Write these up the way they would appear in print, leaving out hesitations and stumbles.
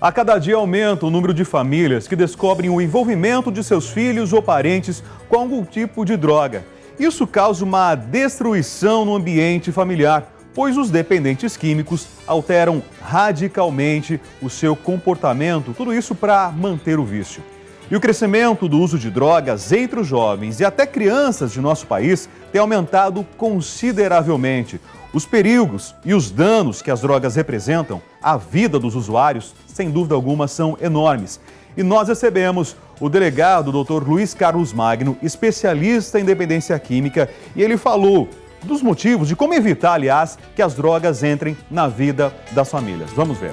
A cada dia aumenta o número de famílias que descobrem o envolvimento de seus filhos ou parentes com algum tipo de droga. Isso causa uma destruição no ambiente familiar, pois os dependentes químicos alteram radicalmente o seu comportamento, tudo isso para manter o vício. E o crescimento do uso de drogas entre os jovens e até crianças de nosso país tem aumentado consideravelmente. Os perigos e os danos que as drogas representam à vida dos usuários, sem dúvida alguma, são enormes. E nós recebemos o delegado Dr. Luiz Carlos Magno, especialista em dependência química, e ele falou dos motivos, de como evitar, aliás, que as drogas entrem na vida das famílias. Vamos ver.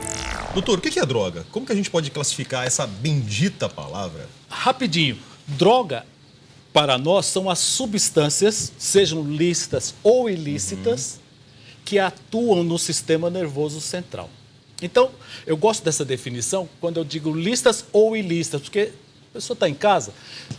Doutor, o que é droga? Como que a gente pode classificar essa bendita palavra? Rapidinho, droga para nós são as substâncias, sejam lícitas ou ilícitas, que atuam no sistema nervoso central. Então, eu gosto dessa definição quando eu digo lícitas ou ilícitas, porque a pessoa está em casa,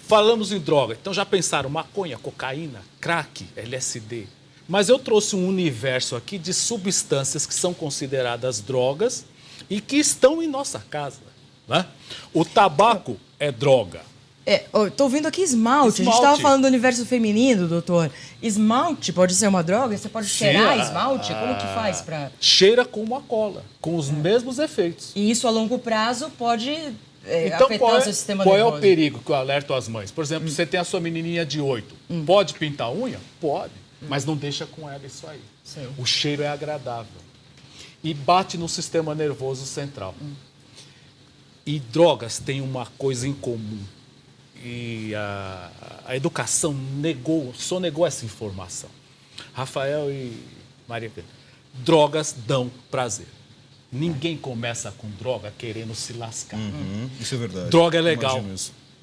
falamos em droga, então já pensaram maconha, cocaína, crack, LSD. Mas eu trouxe um universo aqui de substâncias que são consideradas drogas e que estão em nossa casa, né? O tabaco é droga. Estou ouvindo aqui esmalte. A gente estava falando do universo feminino, doutor. Esmalte pode ser uma droga? Você pode cheirar esmalte? Como que faz para... Cheira como a cola, com os mesmos efeitos. E isso a longo prazo pode então, afetar o seu sistema nervoso. nervoso. Qual é o perigo que eu alerto às mães? Por exemplo, você tem a sua menininha de 8. Pode pintar a unha? Pode. Mas não deixa com ela isso aí. Sim. O cheiro é agradável. E bate no sistema nervoso central. E drogas têm uma coisa em comum. E a educação sonegou essa informação. Rafael e Maria Pedro, drogas dão prazer. Ninguém começa com droga querendo se lascar. Isso é verdade. Droga é legal.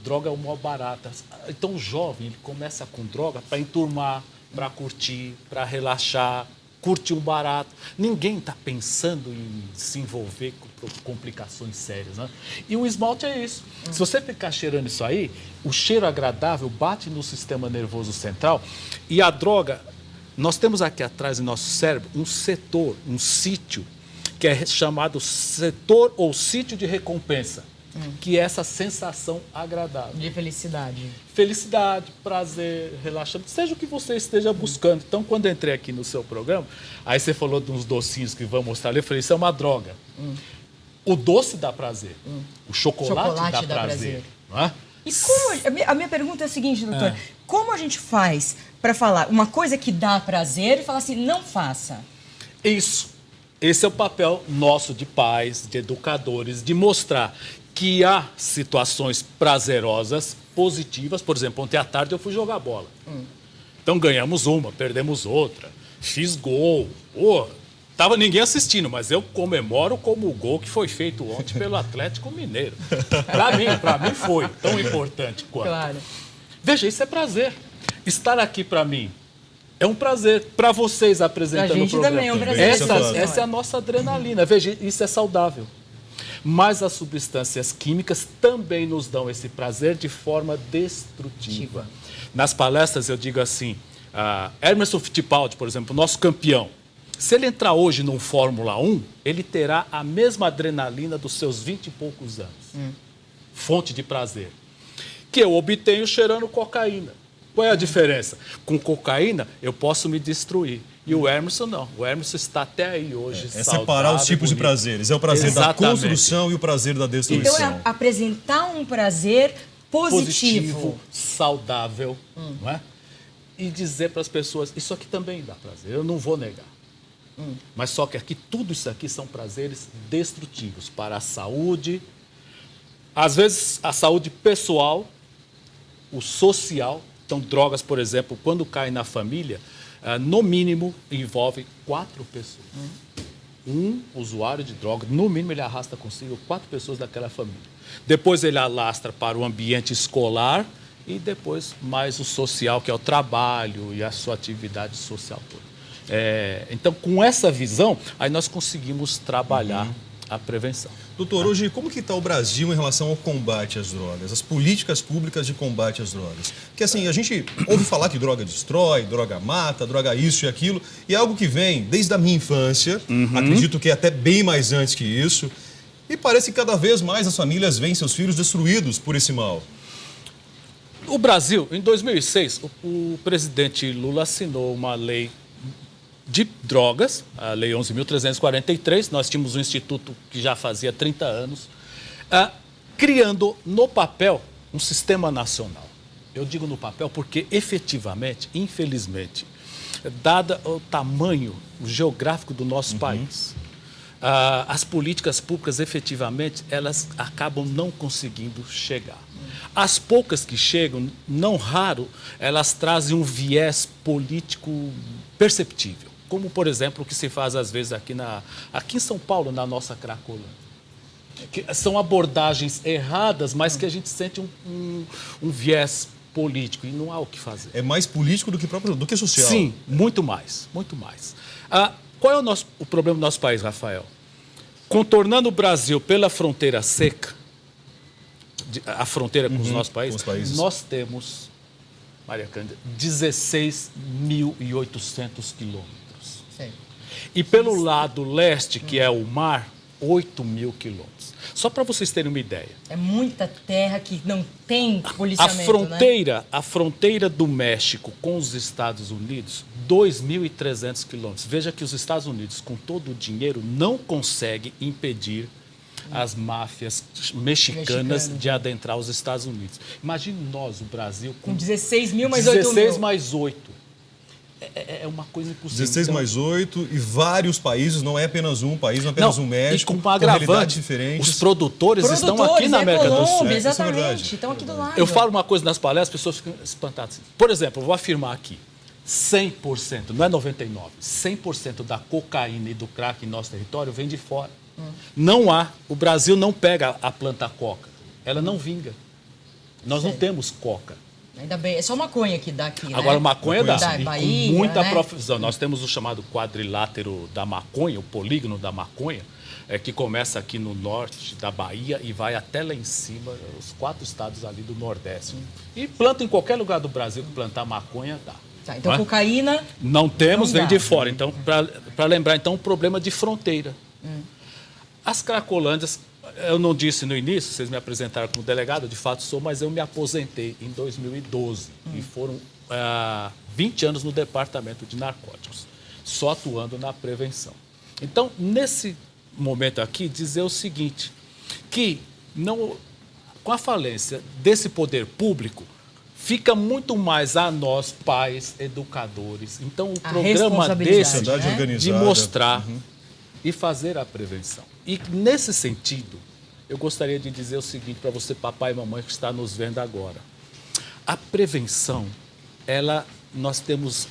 Droga é o maior barata. Então o jovem ele começa com droga para enturmar, para curtir, para relaxar, curtir um barato. Ninguém está pensando em se envolver com complicações sérias, né? E o esmalte é isso. Se você ficar cheirando isso aí, o cheiro agradável bate no sistema nervoso central e a droga... Nós temos aqui atrás no nosso cérebro um setor, um sítio, que é chamado setor ou sítio de recompensa, que é essa sensação agradável. De felicidade. Felicidade, prazer, relaxamento, seja o que você esteja buscando. Então, quando eu entrei aqui no seu programa, aí você falou de uns docinhos que vão mostrar ali, eu falei, isso é uma droga. O doce dá prazer, o chocolate dá prazer. Não é? E como, a minha pergunta é a seguinte, doutor, como a gente faz para falar uma coisa que dá prazer e falar assim, não faça? Isso. Esse é o papel nosso de pais, de educadores, de mostrar que há situações prazerosas, positivas. Por exemplo, ontem à tarde eu fui jogar bola. Então ganhamos uma, perdemos outra, fiz gol. Tava ninguém assistindo, mas eu comemoro como o gol que foi feito ontem pelo Atlético Mineiro. Para mim foi tão importante quanto. Claro. Veja, isso é prazer. Estar aqui para mim é um prazer. Para vocês apresentando o programa. Também é um prazer. Essa é a nossa adrenalina. Veja, isso é saudável. Mas as substâncias químicas também nos dão esse prazer de forma destrutiva. Nas palestras eu digo assim, Emerson Fittipaldi, por exemplo, nosso campeão, se ele entrar hoje num Fórmula 1, ele terá a mesma adrenalina dos seus 20 e poucos anos. Fonte de prazer. Que eu obtenho cheirando cocaína. Qual é a diferença? Com cocaína, eu posso me destruir. E o Emerson não. O Emerson está até aí hoje. É separar os tipos de prazeres. É o prazer da construção e o prazer da destruição. Então é apresentar um prazer positivo, saudável, não é? E dizer para as pessoas, isso aqui também dá prazer, eu não vou negar. Mas só que aqui, tudo isso aqui são prazeres destrutivos para a saúde, às vezes a saúde pessoal, o social. Então, drogas, por exemplo, quando caem na família, no mínimo envolve 4 pessoas. Um usuário de droga, no mínimo ele arrasta consigo 4 pessoas daquela família. Depois ele alastra para o ambiente escolar e depois mais o social, que é o trabalho e a sua atividade social toda. Então, com essa visão, aí nós conseguimos trabalhar a prevenção. Doutor, hoje como que está o Brasil em relação ao combate às drogas, as políticas públicas de combate às drogas? Porque assim, a gente ouve falar que droga destrói, droga mata, droga isso e aquilo, e é algo que vem desde a minha infância, acredito que é até bem mais antes que isso, E parece que cada vez mais as famílias veem seus filhos destruídos por esse mal. O Brasil, em 2006, o presidente Lula assinou uma lei de drogas, a Lei 11.343. Nós tínhamos um instituto que já fazia 30 anos, criando no papel um sistema nacional. Eu digo no papel porque, efetivamente, infelizmente, dado o tamanho geográfico do nosso país, as políticas públicas, efetivamente, elas acabam não conseguindo chegar. As poucas que chegam, não raro, elas trazem um viés político perceptível, como, por exemplo, o que se faz, às vezes, aqui em São Paulo, na nossa Cracolândia. Que são abordagens erradas, mas que a gente sente um viés político e não há o que fazer. É mais político do que social. Sim, muito mais, muito mais. Qual é o problema do nosso país, Rafael? Contornando o Brasil pela fronteira seca, a fronteira com os nossos países, nós temos, Maria Cândida, 16.800 quilômetros. E pelo lado leste, que é o mar, 8.000 quilômetros. Só para vocês terem uma ideia. É muita terra que não tem policiamento, A fronteira do México com os Estados Unidos, 2.300 quilômetros. Veja que os Estados Unidos, com todo o dinheiro, não conseguem impedir as máfias mexicanas de adentrar os Estados Unidos. Imagine nós, o Brasil, com 16 mil mais 8 mil. 16 mais 8. É uma coisa impossível. 16 mais 8 e vários países, não é apenas um país, não é apenas um México, e com realidades diferentes. Os produtores estão aqui na América do Sul. Exatamente, estão aqui do lado. Eu falo uma coisa nas palestras, as pessoas ficam espantadas. Por exemplo, eu vou afirmar aqui, 100%, não é 99%, 100% da cocaína e do crack em nosso território vem de fora. Não há, o Brasil não pega a planta coca, ela não vinga. Nós não temos coca. Ainda bem, é só maconha que dá aqui, né? Agora, maconha dá, da Bahia, com muita né? profusão. Nós temos o chamado quadrilátero da maconha, o polígono da maconha, que começa aqui no norte da Bahia e vai até lá em cima, os 4 estados ali do Nordeste. E planta em qualquer lugar do Brasil que plantar maconha, dá. Tá, então, cocaína... Não temos, não vem dá. de fora. Então, para lembrar, então, o problema de fronteira. As Cracolândias, eu não disse no início, vocês me apresentaram como delegado, de fato sou, mas eu me aposentei em 2012 e foram 20 anos no departamento de narcóticos, só atuando na prevenção. Então, nesse momento aqui, dizer o seguinte, que com a falência desse poder público, fica muito mais a nós, pais, educadores. Então, o programa desse de mostrar e fazer a prevenção. E nesse sentido, eu gostaria de dizer o seguinte para você, papai e mamãe, que está nos vendo agora. A prevenção, nós temos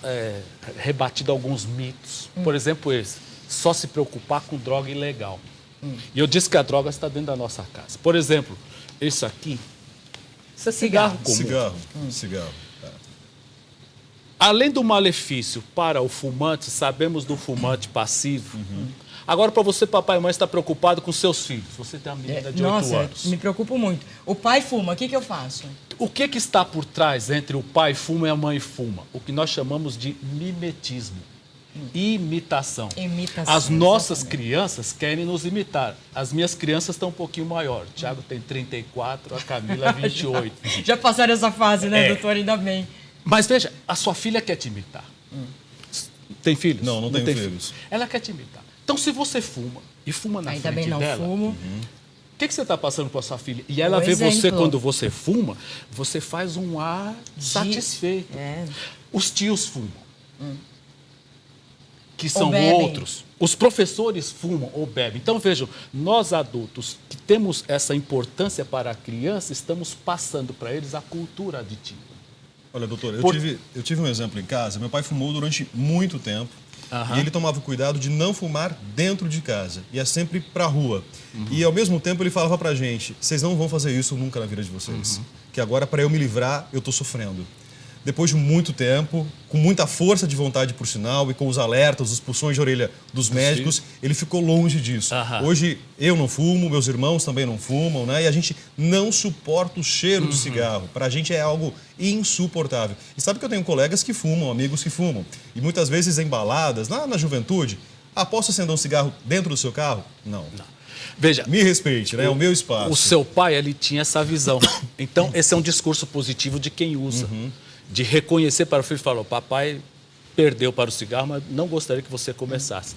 rebatido alguns mitos. Por exemplo, esse, só se preocupar com droga ilegal. E eu disse que a droga está dentro da nossa casa. Por exemplo, isso aqui, isso é cigarro comum. Cigarro. Além do malefício para o fumante, sabemos do fumante passivo. Agora, para você, papai e mãe, está preocupado com seus filhos. Você tem uma menina de 8 anos. Me preocupo muito. O pai fuma, o que eu faço? O que está por trás entre o pai fuma e a mãe fuma? O que nós chamamos de mimetismo. Imitação. As nossas crianças querem nos imitar. As minhas crianças estão um pouquinho maiores. O Thiago tem 34, a Camila 28. Já passaram essa fase, né, doutor? Ainda bem. Mas veja, a sua filha quer te imitar. Tem filhos? Não tenho filhos. Ela quer te imitar. Então, se você fuma e fuma na ainda frente bem não dela, fumo. o que você está passando para a sua filha? E ela vê você, quando você fuma, você faz um ar satisfeito. Os tios fumam, que são outros. Os professores fumam ou bebem. Então, vejam, nós adultos que temos essa importância para a criança, estamos passando para eles a cultura aditiva. Olha, doutor, eu tive um exemplo em casa. Meu pai fumou durante muito tempo. E ele tomava cuidado de não fumar dentro de casa. Ia sempre pra rua. E, ao mesmo tempo, ele falava pra gente, vocês não vão fazer isso nunca na vida de vocês. Que agora, para eu me livrar, eu tô sofrendo. Depois de muito tempo, com muita força de vontade, por sinal, e com os alertas, os puxões de orelha dos médicos, ele ficou longe disso. Hoje, eu não fumo, meus irmãos também não fumam, né? E a gente não suporta o cheiro do cigarro. Pra gente é algo insuportável. E sabe que eu tenho colegas que fumam, amigos que fumam. E muitas vezes em baladas, na juventude, posso acender um cigarro dentro do seu carro? Não. Veja, Me respeite, né? É o meu espaço. o seu pai, ele tinha essa visão. Então, esse é um discurso positivo de quem usa. De reconhecer para o filho e falar, papai perdeu para o cigarro, mas não gostaria que você começasse.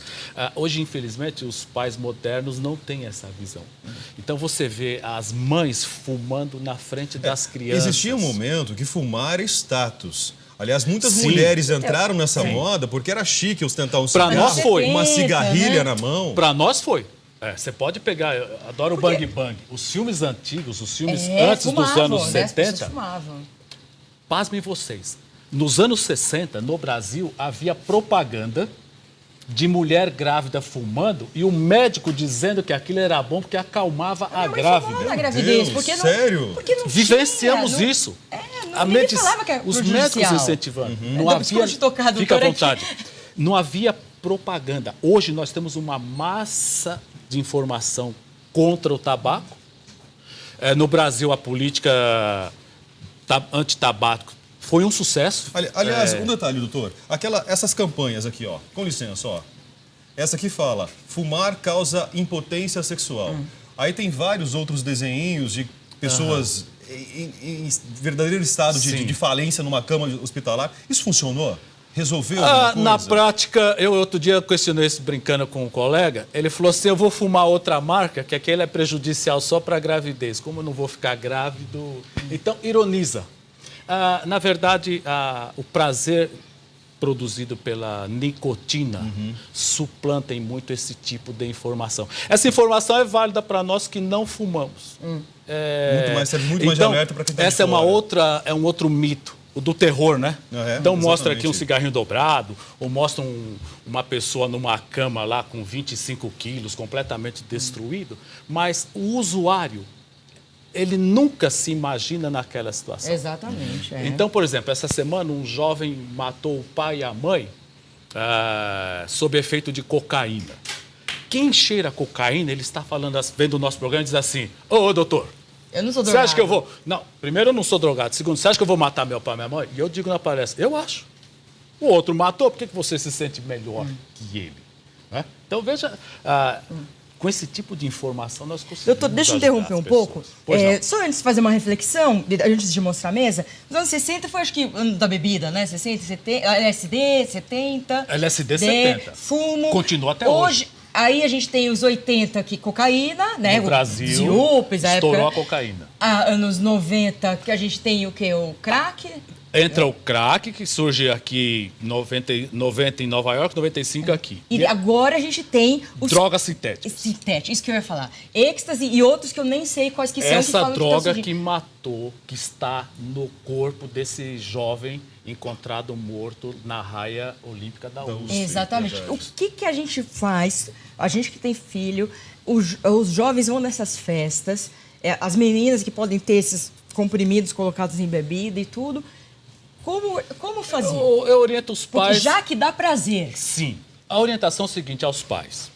Hoje, infelizmente, os pais modernos não têm essa visão. Então, você vê as mães fumando na frente das crianças. Existia um momento que fumar era status. Aliás, muitas Sim. mulheres entraram nessa moda porque era chique ostentar um Pra cigarro, nós foi. uma cigarrilha né? na mão. Para nós foi. Você pode pegar, eu adoro o Bang Bang. Os filmes antigos, os filmes antes dos fumavam, anos né? As pessoas 70, fumavam. pasmem vocês, nos anos 60, no Brasil, havia propaganda de mulher grávida fumando e o médico dizendo que aquilo era bom porque acalmava a Minha mãe grávida. fumava na gravidez, Deus, porque não, sério? Porque não Vivenciamos tinha, não- isso. não, ninguém falava que era Os prejudicial. médicos incentivando. Não Dá havia, biscoito de tocar, fica à doutora, vontade. Não havia propaganda. Hoje nós temos uma massa de informação contra o tabaco. No Brasil, a política anti-tabaco foi um sucesso. Aliás, um detalhe, doutor. Essas campanhas aqui, ó. Com licença, ó. Essa aqui fala, fumar causa impotência sexual. Aí tem vários outros desenhinhos de pessoas em verdadeiro estado de falência numa cama hospitalar. Isso funcionou? Resolveu alguma coisa? Na prática, eu outro dia questionei isso brincando com um colega. Ele falou assim, eu vou fumar outra marca, que aquele é prejudicial só para a gravidez. Como eu não vou ficar grávido? Então, ironiza. Na verdade, o prazer produzido pela nicotina suplanta em muito esse tipo de informação. Essa informação é válida para nós que não fumamos. Serve muito mais de alerta para quem está de essa fora. é um outro mito. O do terror, né? Então mostra aqui um exatamente. cigarrinho dobrado, ou mostra uma pessoa numa cama lá com 25 quilos, completamente destruído, mas o usuário, ele nunca se imagina naquela situação. Exatamente. Então, por exemplo, essa semana um jovem matou o pai e a mãe sob efeito de cocaína. Quem cheira cocaína, ele está falando, vendo o nosso programa e diz assim, ô doutor, Eu não sou você drogado. acha que eu vou... Não, primeiro eu não sou drogado. Segundo, você acha que eu vou matar meu pai e minha mãe? E eu digo na palestra, eu acho. O outro matou, por que você se sente melhor que ele? Né? Então, veja, com esse tipo de informação nós conseguimos Doutor, deixa eu ajudar interromper as um pessoas. pouco. Pois não. Só antes de fazer uma reflexão, antes de mostrar a mesa, nos anos 60 foi, acho que, ano da bebida, né? 60, 70, LSD, 70. LSD 70. Fumo. Continua até hoje. Aí a gente tem os 80, que cocaína, né? No Brasil, Ziupes, a estourou época, a cocaína. Anos 90, que a gente tem o quê? O crack. Entra o crack, que surge aqui em 90 em Nova York, 95 aqui. E agora a gente tem os... Drogas sintéticas. Sintético, isso que eu ia falar. Êxtase e outros que eu nem sei quais que são. Essa que falam droga que que matou, que está no corpo desse jovem encontrado morto na raia olímpica da USP. Exatamente. verdade. O que a gente faz, a gente que tem filho, os jovens vão nessas festas, as meninas que podem ter esses comprimidos colocados em bebida e tudo, como fazer? Eu oriento os Porque pais... já que dá prazer. Sim. A orientação é a seguinte aos pais.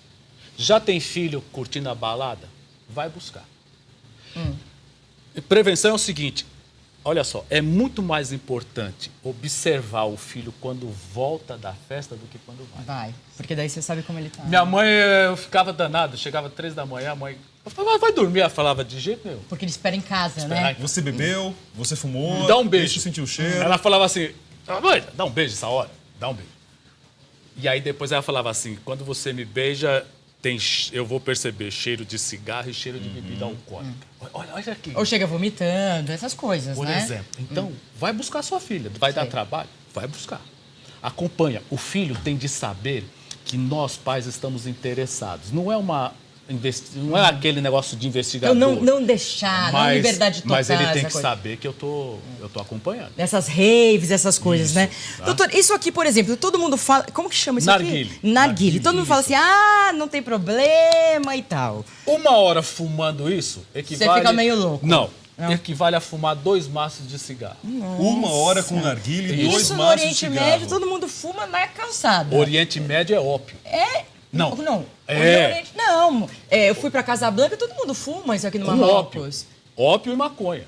Já tem filho curtindo a balada? Vai buscar. E prevenção é o seguinte, olha só, é muito mais importante observar o filho quando volta da festa do que quando vai. Vai, porque daí você sabe como ele tá. Minha mãe, eu ficava danado, chegava 3 da manhã, a mãe... Eu falava, vai dormir? Ela falava, de jeito nenhum. Porque ele espera em casa, Espera né? em Você bebeu, você fumou, Dá um beijo. deixa eu sentir o cheiro. Ela falava assim, mãe, dá um beijo essa hora, dá um beijo. E aí depois ela falava assim, quando você me beija, eu vou perceber cheiro de cigarro e cheiro de bebida alcoólica. Olha aqui. Ou chega vomitando, essas coisas, Por né? exemplo. Então, vai buscar sua filha. Vai dar trabalho? Vai buscar. Acompanha. O filho tem de saber que nós, pais, estamos interessados. Não é não é aquele negócio de investigador. Então não deixar, não liberdade total. Mas ele tem essa que coisa. saber que eu tô acompanhando. Essas raves, essas coisas, Isso, né? tá? Doutor, isso aqui, por exemplo, todo mundo fala... Como que chama isso Narguile. aqui? Narguile. Todo mundo fala assim, não tem problema e tal. 1 hora fumando isso equivale... Você fica meio louco. Não. Equivale a fumar 2 maços de cigarro. 1 hora com narguilha e 2 Isso no maços de Oriente cigarro. Médio, todo mundo fuma na calçada. Oriente Médio é ópio. Não. Não. É. Oriente, não. Eu fui pra Casablanca, todo mundo fuma isso aqui no Com Marrocos. Ópio e maconha.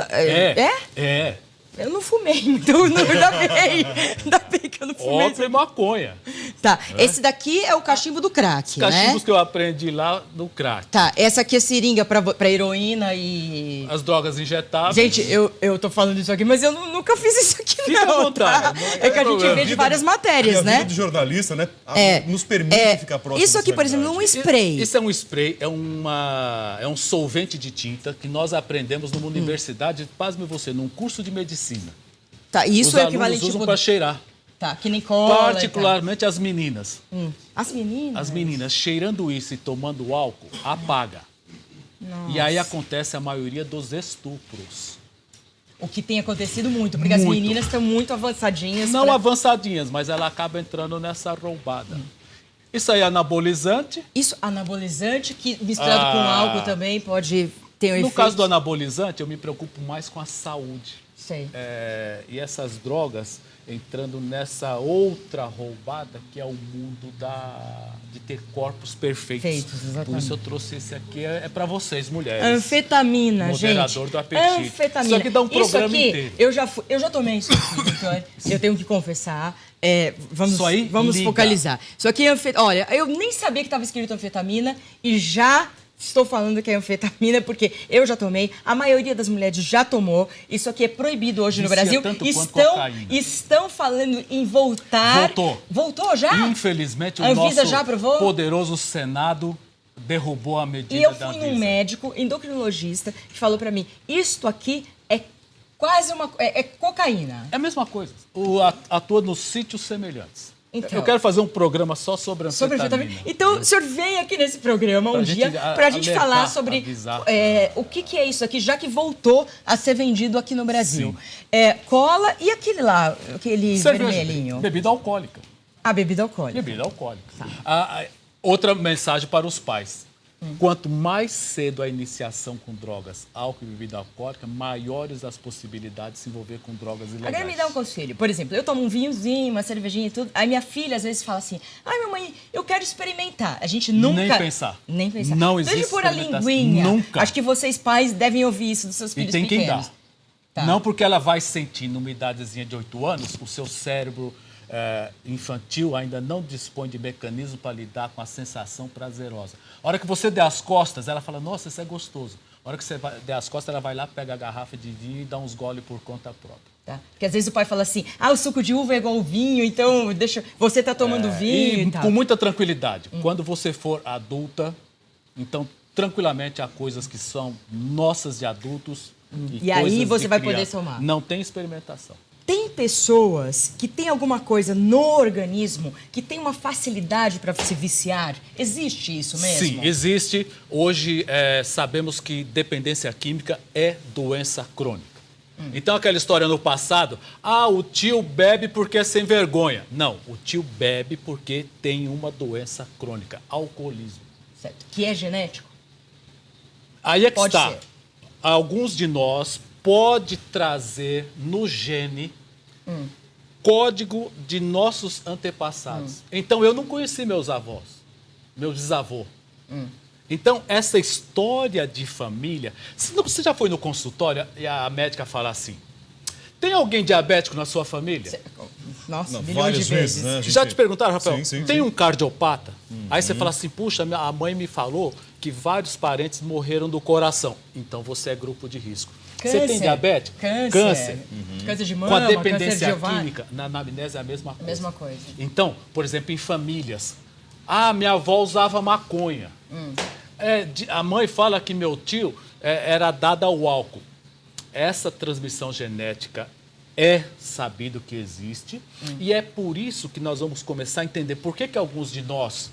É. Eu não fumei, então ainda bem que eu não fumei. Ópio e maconha. Tá, esse daqui é o cachimbo do crack, Os cachimbos né? que eu aprendi lá no crack. Tá, essa aqui é seringa pra heroína e... As drogas injetáveis. Gente, eu tô falando isso aqui, mas eu nunca fiz isso aqui, Fica não, à vontade, tá? não É que a gente problema. vê de várias matérias, E a né? vida de jornalista, né? Nos permite ficar próximo Isso aqui, dessa por exemplo, um realidade. spray. Isso é um spray, é um solvente de tinta que nós aprendemos numa universidade, pasme você, num curso de medicina. Tá, isso Os é alunos equivalente... usam para cheirar. Tá, que nem cola. Particularmente as meninas. As meninas? As meninas cheirando isso e tomando álcool, apaga. Nossa. E aí acontece a maioria dos estupros. O que tem acontecido muito, porque as Muito. meninas estão muito avançadinhas. Não pra- avançadinhas, mas ela acaba entrando nessa roubada. Isso aí é anabolizante. Isso, anabolizante, que misturado com álcool também pode ter um No efeito. caso do anabolizante, eu me preocupo mais com a saúde. Sei. E essas drogas entrando nessa outra roubada que é o mundo de ter corpos perfeitos. Perfeitos, exatamente. Por isso eu trouxe esse aqui, é para vocês, mulheres. Anfetamina, Moderador gente. do apetite. Anfetamina. Isso aqui dá um programa aqui, inteiro. eu já tomei isso aqui, Vitória. Eu tenho que confessar. Isso aí, vamos liga. focalizar. Isso aqui é anfetamina. Olha, eu nem sabia que estava escrito anfetamina e já estou falando que é anfetamina porque eu já tomei, a maioria das mulheres já tomou. Isso aqui é proibido hoje no Vicia Brasil. tanto quanto cocaína. Estão falando em voltar. Voltou. Voltou já? Infelizmente, o A Anvisa nosso já aprovou? poderoso Senado derrubou a medida E eu da fui Anvisa. num médico endocrinologista que falou pra mim, isto aqui é quase uma... é cocaína. É a mesma coisa. Atua nos sítios semelhantes. Então. Eu quero fazer um programa só sobre Sobre anfetamina. anfetamina. Então, o senhor vem aqui nesse programa Pra um gente dia pra gente alertar, falar sobre avisar. o que é isso aqui, já que voltou a ser vendido aqui no Brasil. Sim. Cola e aquele lá, aquele Cerveja, vermelhinho. bebida alcoólica. A bebida alcoólica. Bebida alcoólica. Outra mensagem para os pais. Quanto mais cedo a iniciação com drogas, álcool e bebida alcoólica, maiores as possibilidades de se envolver com drogas ilegais. Agora me dá um conselho. Por exemplo, eu tomo um vinhozinho, uma cervejinha e tudo. Aí minha filha às vezes fala assim: ai, mamãe, eu quero experimentar. A gente nunca. Nem pensar. Nem pensar. Não existe Deixa eu pôr a experimentação. linguinha. Nunca. Acho que vocês, pais, devem ouvir isso dos seus E filhos tem quem pequenos. dá. Tá. Não porque ela vai sentir numa idadezinha de 8 anos, o seu cérebro infantil ainda não dispõe de mecanismo para lidar com a sensação prazerosa. A hora que você der as costas, ela fala, nossa, isso é gostoso. A hora que você der as costas, ela vai lá, pega a garrafa de vinho e dá uns goles por conta própria. Tá. Porque às vezes o pai fala assim: o suco de uva é igual ao vinho, então deixa. Você tá tomando vinho e tal. Com muita tranquilidade. Quando você for adulta, então tranquilamente há coisas que são nossas de adultos. E aí coisas você de vai criança. poder tomar. Não tem experimentação. Tem pessoas que têm alguma coisa no organismo que tem uma facilidade para se viciar? Existe isso mesmo? Sim, existe. Hoje sabemos que dependência química é doença crônica. Então aquela história no passado, o tio bebe porque é sem vergonha. Não, o tio bebe porque tem uma doença crônica, alcoolismo. Certo. Que é genético? Aí é que Pode está. ser. Alguns de nós pode trazer no gene código de nossos antepassados. Então, eu não conheci meus avós, meu bisavô. Então, essa história de família... Você já foi no consultório e a médica fala assim, tem alguém diabético na sua família? Nossa, Não, milhões várias de vezes. né? A gente- Já te perguntaram, Rafael? Sim, sim, tem sim. um cardiopata? Aí você fala assim, puxa, a mãe me falou que vários parentes morreram do coração. Então você é grupo de risco. Você tem diabetes? Câncer. Câncer de mama, Com a câncer de dependência ovário. química, na anamnese é a mesma coisa. Mesma coisa. Então, por exemplo, em famílias. Minha avó usava maconha. A mãe fala que meu tio era dado ao álcool. Essa transmissão genética é sabido que existe e é por isso que nós vamos começar a entender por que alguns de nós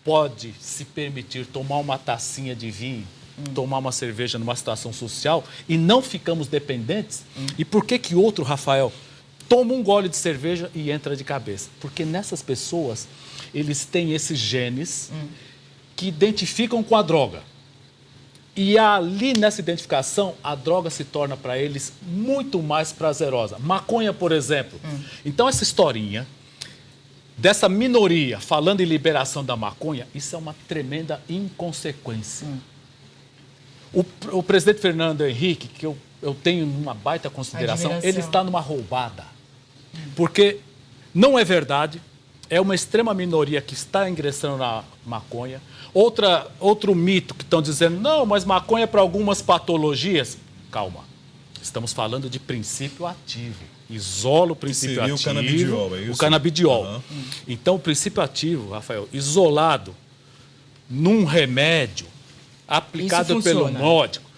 pode se permitir tomar uma tacinha de vinho, tomar uma cerveja numa situação social e não ficamos dependentes. E por que outro, Rafael, toma um gole de cerveja e entra de cabeça? Porque nessas pessoas, eles têm esses genes que identificam com a droga. E ali, nessa identificação, a droga se torna para eles muito mais prazerosa. Maconha, por exemplo. Então, essa historinha dessa minoria falando em liberação da maconha, isso é uma tremenda inconsequência. O presidente Fernando Henrique, que eu tenho uma baita consideração, Admiração. ele está numa roubada. Porque não é verdade é uma extrema minoria que está ingressando na maconha. Outro mito que estão dizendo, não, mas maconha é para algumas patologias. Calma, estamos falando de princípio ativo. Isola o princípio ativo. O canabidiol, é isso? O canabidiol. Uhum. Então, o princípio ativo, Rafael, isolado num remédio, aplicado pelo médico,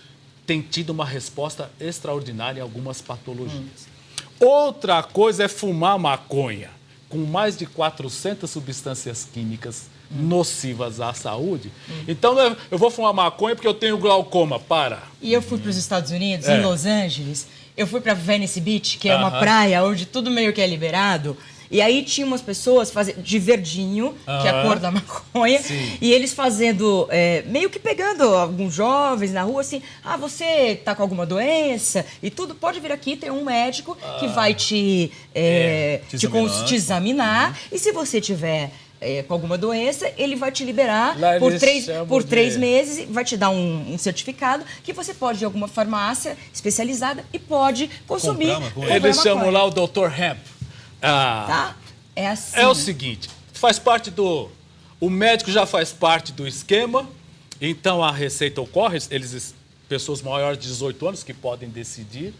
tem tido uma resposta extraordinária em algumas patologias. Outra coisa é fumar maconha, com mais de 400 substâncias químicas nocivas à saúde. Então, eu vou fumar maconha porque eu tenho glaucoma. Para. E eu fui para os Estados Unidos, em Los Angeles. Eu fui para Venice Beach, que é uma praia onde tudo meio que é liberado. E aí tinha umas pessoas de verdinho, que é a cor da maconha, e eles fazendo, meio que pegando alguns jovens na rua, assim, você tá com alguma doença e tudo, pode vir aqui, tem um médico que vai te examinar, e se você tiver com alguma doença, ele vai te liberar por 3 meses e vai te dar um certificado que você pode ir a alguma farmácia especializada e pode consumir. Eles chamam lá o Dr. Hemp. Tá? É assim. É o seguinte, faz parte o médico já faz parte do esquema, então a receita ocorre, pessoas maiores de 18 anos que podem decidir.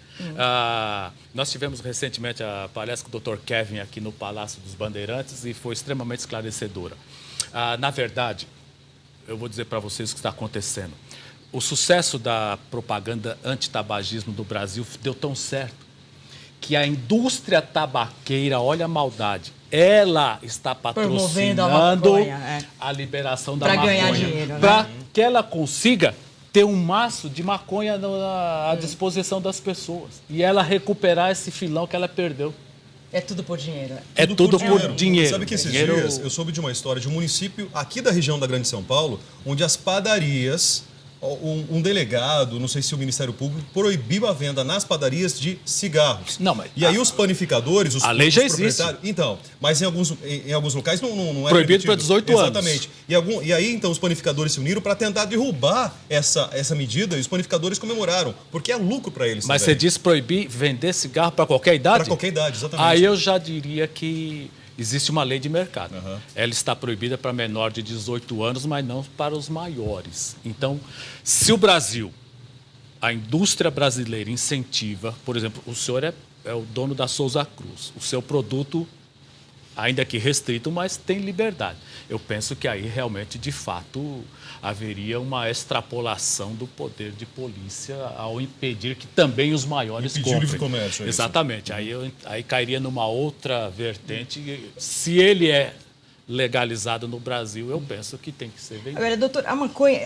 Nós tivemos recentemente a palestra com o Dr. Kevin aqui no Palácio dos Bandeirantes e foi extremamente esclarecedora. Na verdade, eu vou dizer para vocês o que está acontecendo. O sucesso da propaganda antitabagismo do Brasil deu tão certo que a indústria tabaqueira, olha a maldade, ela está patrocinando a liberação da maconha. Para ganhar dinheiro, para que ela consiga ter um maço de maconha à disposição das pessoas. E ela recuperar esse filão que ela perdeu. É tudo por dinheiro. É tudo por dinheiro. Sabe que esses dias eu soube de uma história de um município aqui da região da Grande São Paulo, onde as padarias, um delegado, não sei se o Ministério Público, proibiu a venda nas padarias de cigarros. Não, mas e aí os panificadores, os a lei já existe. Então, mas em alguns locais não é proibido para 18 anos. Exatamente. E aí, então, os panificadores se uniram para tentar derrubar essa medida e os panificadores comemoraram, porque é lucro para eles. Mas também. você diz proibir vender cigarro para qualquer idade? Para qualquer idade, exatamente. Aí eu já diria que existe uma lei de mercado. Ela está proibida para menor de 18 anos, mas não para os maiores. Então, se o Brasil, a indústria brasileira incentiva, por exemplo, o senhor é o dono da Souza Cruz, o seu produto, ainda que restrito, mas tem liberdade. Eu penso que aí realmente, de fato, haveria uma extrapolação do poder de polícia ao impedir que também os maiores comprem. Livre comércio, exatamente. Aí cairia numa outra vertente. Se ele é legalizado no Brasil, eu penso que tem que ser vendido. Agora, doutor, a maconha,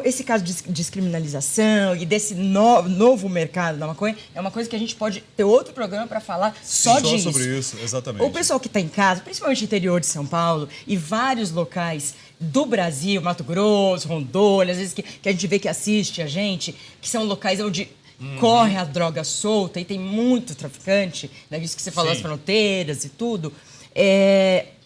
esse caso de descriminalização e desse novo mercado da maconha, é uma coisa que a gente pode ter outro programa para falar só disso. Só sobre isso, exatamente. O pessoal que está em casa, principalmente no interior de São Paulo e vários locais do Brasil, Mato Grosso, Rondônia, às vezes que a gente vê que assiste a gente, que são locais onde corre a droga solta e tem muito traficante, né? Isso que você falou, as fronteiras e tudo.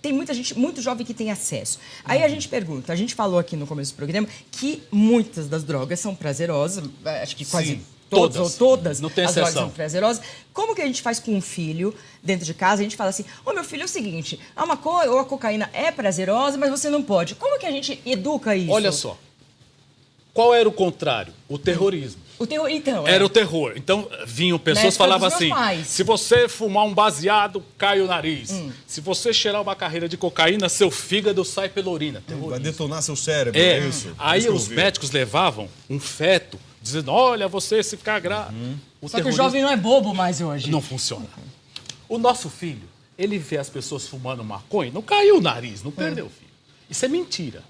Tem muita gente, muito jovem que tem acesso. Aí a gente pergunta, a gente falou aqui no começo do programa que muitas das drogas são prazerosas, acho que quase todas não tem as exceção. drogas são prazerosas. Como que a gente faz com um filho dentro de casa? A gente fala assim, meu filho, é o seguinte, a maconha ou a cocaína é prazerosa, mas você não pode. Como que a gente educa isso? Olha só, qual era o contrário? O terrorismo. Então, era o terror. Então, vinham pessoas, falavam assim, se você fumar um baseado, cai o nariz. Se você cheirar uma carreira de cocaína, seu fígado sai pela urina. Vai detonar seu cérebro, é isso. Aí os médicos levavam um feto, dizendo, olha, você se ficar grávido. Só que o jovem não é bobo mais hoje. Não funciona. O nosso filho, ele vê as pessoas fumando maconha, não caiu o nariz, não perdeu o filho. Isso é mentira.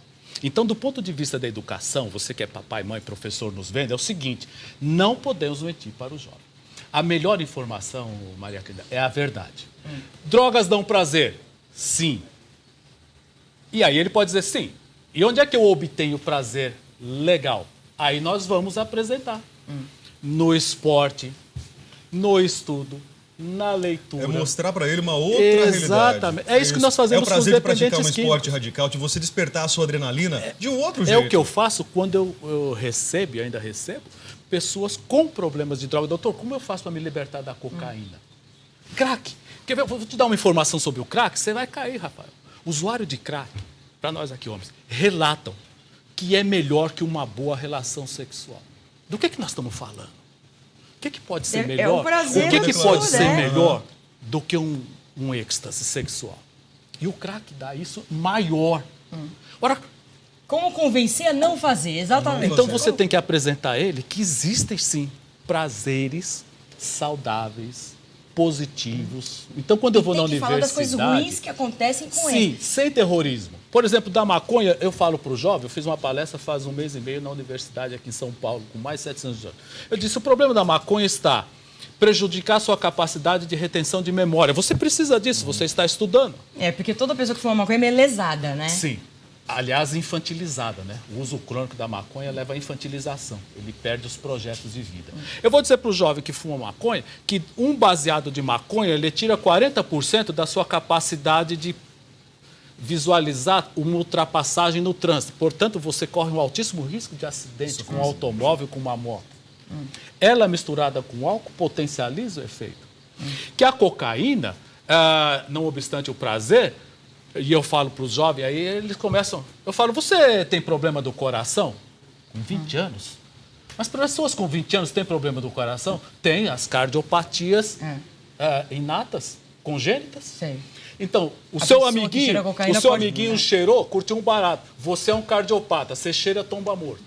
Então, do ponto de vista da educação, você que é papai, mãe, professor nos vendo, é o seguinte, não podemos mentir para o jovem. A melhor informação, Maria querida, é a verdade. Drogas dão prazer? Sim. E aí ele pode dizer sim. E onde é que eu obtenho prazer legal? Aí nós vamos apresentar. No esporte, no estudo, na leitura. É mostrar para ele uma outra realidade. Exatamente. É isso que nós fazemos com os dependentes químicos. É o prazer de praticar um esporte radical, de você despertar a sua adrenalina de um outro jeito. É o que eu faço quando eu recebo, e ainda recebo, pessoas com problemas de droga. Doutor, como eu faço para me libertar da cocaína? Crack. Quer ver? Vou te dar uma informação sobre o crack, você vai cair, Rafael. Usuário de crack, para nós aqui homens, relatam que é melhor que uma boa relação sexual. Do que nós estamos falando? O que pode ser melhor? É o prazer o que pode ser né? melhor do que um êxtase sexual? E o crack dá isso maior. Ora, Como convencer a não fazer, exatamente. então você tem que apresentar a ele que existem sim prazeres saudáveis, positivos. Então quando eu vou na Tem que falar das coisas universidade, ruins que acontecem com sim, ele. sem terrorismo. Por exemplo, da maconha, eu falo para o jovem, eu fiz uma palestra faz 1 mês e meio na universidade aqui em São Paulo, com mais de 700 anos. Eu disse, o problema da maconha está prejudicar a sua capacidade de retenção de memória. Você precisa disso, você está estudando. É, porque toda pessoa que fuma maconha é meio lesada, né? Sim. Aliás, infantilizada, né? O uso crônico da maconha leva à infantilização. Ele perde os projetos de vida. Eu vou dizer para o jovem que fuma maconha que um baseado de maconha, ele tira 40% da sua capacidade de visualizar uma ultrapassagem no trânsito. Portanto, você corre um altíssimo risco de acidente com um automóvel, com uma moto. Ela misturada com álcool potencializa o efeito. Que a cocaína, não obstante o prazer, e eu falo para os jovens, aí eles começam... Eu falo, você tem problema do coração? Com 20 anos? Mas pessoas com 20 anos têm problema do coração? Tem as cardiopatias inatas, congênitas. Sei. Então, o A seu pessoa que amiguinho, cheira cocaína o seu pode, amiguinho né? cheirou, curtiu um barato. Você é um cardiopata, você cheira, tomba morto.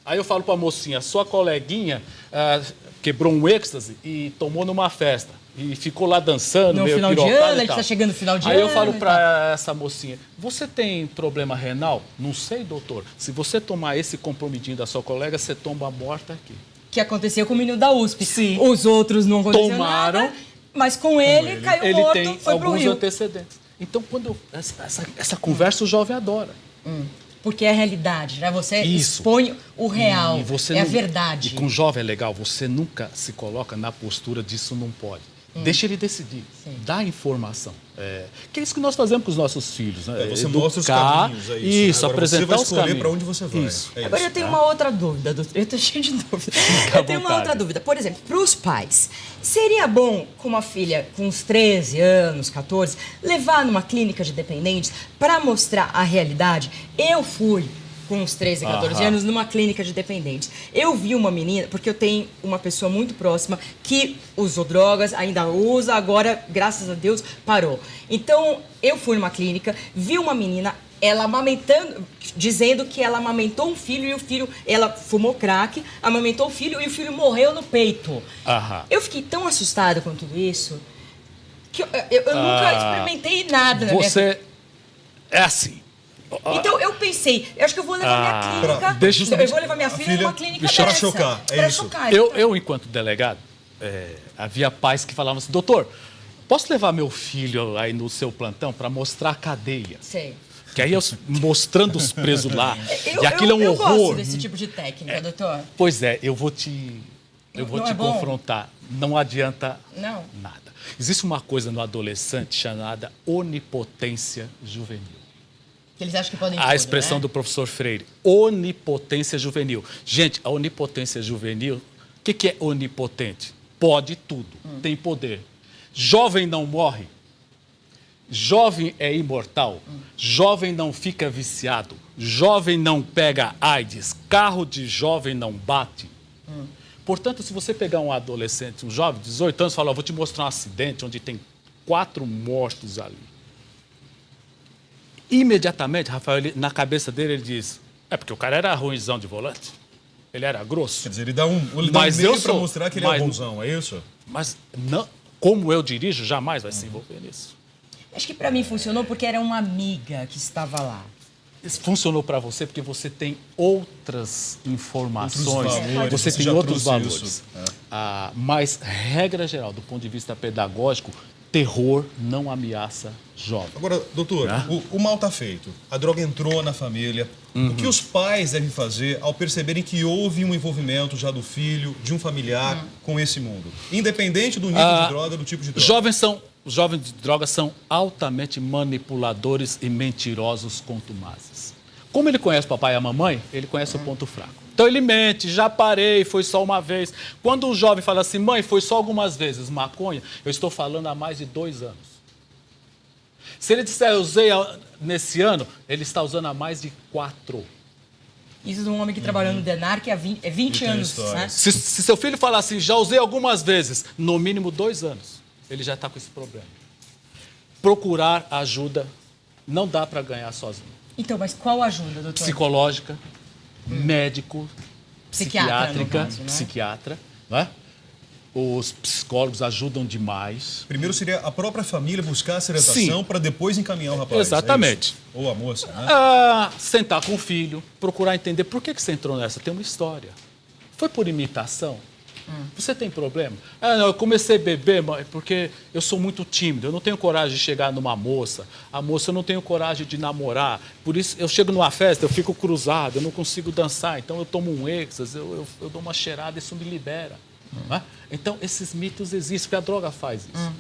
Aí eu falo para a mocinha, sua coleguinha quebrou um êxtase e tomou numa festa. E ficou lá dançando, No meio final de pirocada ano, e ele tal. está chegando no final de Aí ano. eu falo e tal. para essa mocinha, você tem problema renal? Não sei, doutor. Se você tomar esse compromidinho da sua colega, você tomba morta aqui. Que aconteceu com o menino da USP. Sim. Os outros não aconteceu Tomaram. nada, mas com ele caiu Ele morto, tem foi pro alguns rio. antecedentes. Então, quando essa conversa o jovem adora. Porque é a realidade, né? Você Isso. expõe o real, E você é a não- verdade. E com jovem é legal, você nunca se coloca na postura disso não pode. Deixa ele decidir, dá informação. Que é isso que nós fazemos com os nossos filhos. Né? Você Educar, mostra os caminhos, é isso. Isso, Agora apresentar você vai os escolher caminhos. para onde você vai. Isso. É Agora isso. eu tenho uma outra dúvida, doutor. Eu estou cheio de dúvida. Fica à Eu tenho uma vontade. outra dúvida. Por exemplo, para os pais, seria bom, com uma filha com uns 13 anos, 14, levar numa clínica de dependentes para mostrar a realidade? Eu fui com uns 13, 14 anos numa clínica de dependentes. Eu vi uma menina, porque eu tenho uma pessoa muito próxima que usou drogas, ainda usa, agora, graças a Deus, parou. Então, eu fui numa clínica, vi uma menina, ela amamentando, dizendo que ela amamentou um filho e o filho, ela fumou crack, amamentou o filho e o filho morreu no peito. Aham. Eu fiquei tão assustada com tudo isso que eu nunca experimentei nada na minha vida. Você é assim. Então eu pensei, eu acho que eu vou levar minha clínica, deixa eu vou levar minha filha numa clínica para dessa. chocar, é pra isso. chocar. Eu, enquanto delegado, havia pais que falavam assim, doutor, posso levar meu filho aí no seu plantão para mostrar a cadeia? Sei. Que aí eu mostrando os presos lá, Eu, e aquilo é um eu horror. gosto desse tipo de técnica, doutor. Pois é, eu vou te Não é bom? confrontar. Não adianta Não. nada. Existe uma coisa no adolescente chamada onipotência juvenil. Que eles acham que podem A tudo, expressão né? do professor Freire, onipotência juvenil. Gente, a onipotência juvenil, o que é onipotente? Pode tudo, tem poder. Jovem não morre, jovem é imortal, jovem não fica viciado, jovem não pega AIDS, carro de jovem não bate. Portanto, se você pegar um adolescente, um jovem de 18 anos e falar, vou te mostrar um acidente onde tem 4 mortos ali. Imediatamente, Rafael, na cabeça dele, ele diz, porque o cara era ruimzão de volante, ele era grosso. Quer dizer, ele dá um Mas meio eu para sou- mostrar que ele mas- é bonzão, é isso? Mas não, como eu dirijo, jamais vai se envolver nisso. Acho que pra mim funcionou porque era uma amiga que estava lá. Isso funcionou para você porque você tem outras informações, Outros valores, você você tem já outros trouxe valores. isso. Mas, regra geral, do ponto de vista pedagógico, terror não ameaça jovem. Agora, doutor, o mal está feito. A droga entrou na família. O que os pais devem fazer ao perceberem que houve um envolvimento já do filho, de um familiar, com esse mundo? Independente do nível de droga, do tipo de droga. Os jovens de drogas são altamente manipuladores e mentirosos contumazes. Como ele conhece o papai e a mamãe, ele conhece o ponto fraco. Então ele mente, já parei, foi só uma vez. Quando o jovem fala assim, mãe, foi só algumas vezes maconha, eu estou falando há mais de 2 anos. Se ele disser, eu usei nesse ano, ele está usando há mais de 4. Isso de um homem que trabalhou no Denarc há 20 anos, né? Se seu filho falar assim, já usei algumas vezes, no mínimo 2 anos, ele já está com esse problema. Procurar ajuda não dá para ganhar sozinho. Então, mas qual ajuda, doutor? Psicológica, médico, psiquiátrica, no caso, né? psiquiatra, né? Os psicólogos ajudam demais. Primeiro seria a própria família buscar essa orientação para depois encaminhar o rapaz. Exatamente. É ou a moça, né? Sentar com o filho, procurar entender por que você entrou nessa. Tem uma história. Foi por imitação? Você tem problema? Não, eu comecei a beber, mãe, porque eu sou muito tímido. Eu não tenho coragem de chegar numa moça. A moça eu não tenho coragem de namorar. Por isso, eu chego numa festa, eu fico cruzado, eu não consigo dançar. Então, eu tomo um êxtase, eu dou uma cheirada, isso me libera. Né? Então, esses mitos existem, porque a droga faz isso.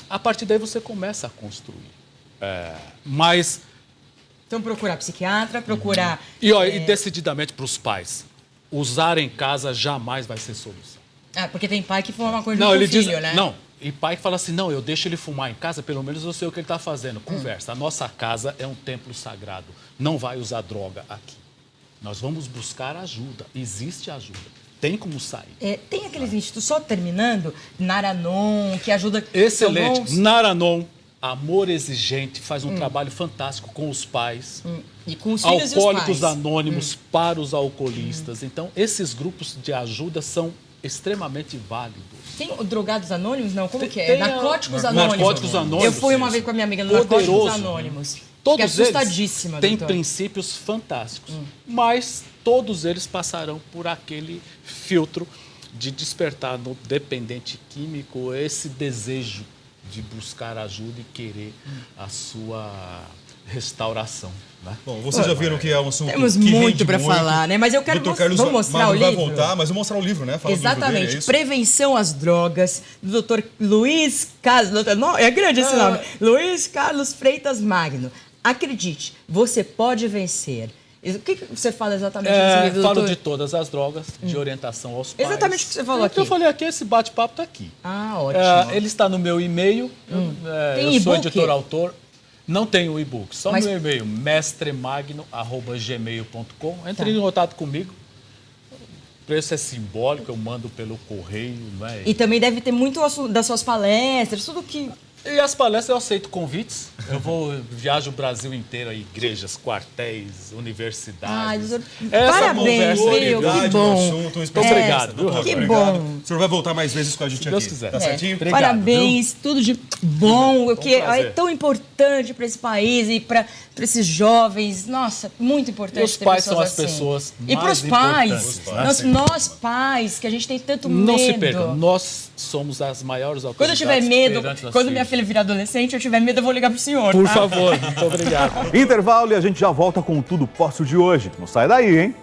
A partir daí, você começa a construir. Mas... Então, procurar psiquiatra, procurar... E decididamente para os pais. Usar em casa jamais vai ser solução. Porque tem pai que fuma uma coisa Não, com ele o filho, diz, né? não. E pai que fala assim, não, eu deixo ele fumar em casa, pelo menos eu sei o que ele está fazendo. Conversa. A nossa casa é um templo sagrado. Não vai usar droga aqui. Nós vamos buscar ajuda. Existe ajuda. Tem como sair. Tem aqueles institutos, só terminando, Naranon, que ajuda... Excelente. Naranon, Amor Exigente, faz um trabalho fantástico com os pais. E com os filhos Alcoólicos e os pais. Anônimos para os alcoolistas. Então, esses grupos de ajuda são extremamente válidos. Tem o Drogados Anônimos? Não, como que é? Tem Narcóticos Anônimos. Narcóticos Anônimos. Eu fui uma vez com a minha amiga no Narcóticos Poderoso. Anônimos. Todos Fiquei assustadíssima, eles têm doutor. princípios fantásticos, mas todos eles passarão por aquele filtro de despertar no dependente químico esse desejo de buscar ajuda e querer a sua restauração. Né? Bom, vocês já viram que é um assunto Temos que muito rende para falar, né? Mas eu quero vamos mostrar o livro. Vai voltar, mas vou mostrar o livro, né? Fala do livro Exatamente. dele, é isso? Prevenção às Drogas, do Dr. Luiz Carlos... É grande esse nome. Luiz Carlos Freitas Magno. Acredite, você pode vencer. O que você fala exatamente nesse livro, doutor? Falo de todas as drogas, de orientação aos pais. Exatamente o que você falou O aqui. que eu falei aqui, esse bate-papo está aqui. Ótimo. Ele está no meu e-mail. Tem Eu sou e-book? editor-autor. Não tenho e-book, só Mas... no meu e-mail, mestremagno@gmail.com. Entre em contato comigo. O preço é simbólico, eu mando pelo correio. Né? E também deve ter muito das suas palestras, tudo que... E as palestras eu aceito convites. Viajo o Brasil inteiro, igrejas, quartéis, universidades. Parabéns, viu? Que bom. Obrigado, viu, Que Obrigado. bom. O senhor vai voltar mais vezes com a gente Se aqui. Deus quiser. Tá certinho? Obrigado, Parabéns, tudo de bom, o que é prazer. tão importante para esse país e para esses jovens. Nossa, muito importante. E os ter pais são pessoas as assim. pessoas E para os mais pais, importantes, nós pais, que a gente tem tanto medo. Não se percam, nós somos as maiores Quando eu autoridades. tiver medo, perante nossos quando minha filhos. filha virar adolescente, eu tiver medo, eu vou ligar pro senhor. Por tá? favor, muito obrigado. Intervalo e a gente já volta com o Tudo Posso de hoje. Não sai daí, hein?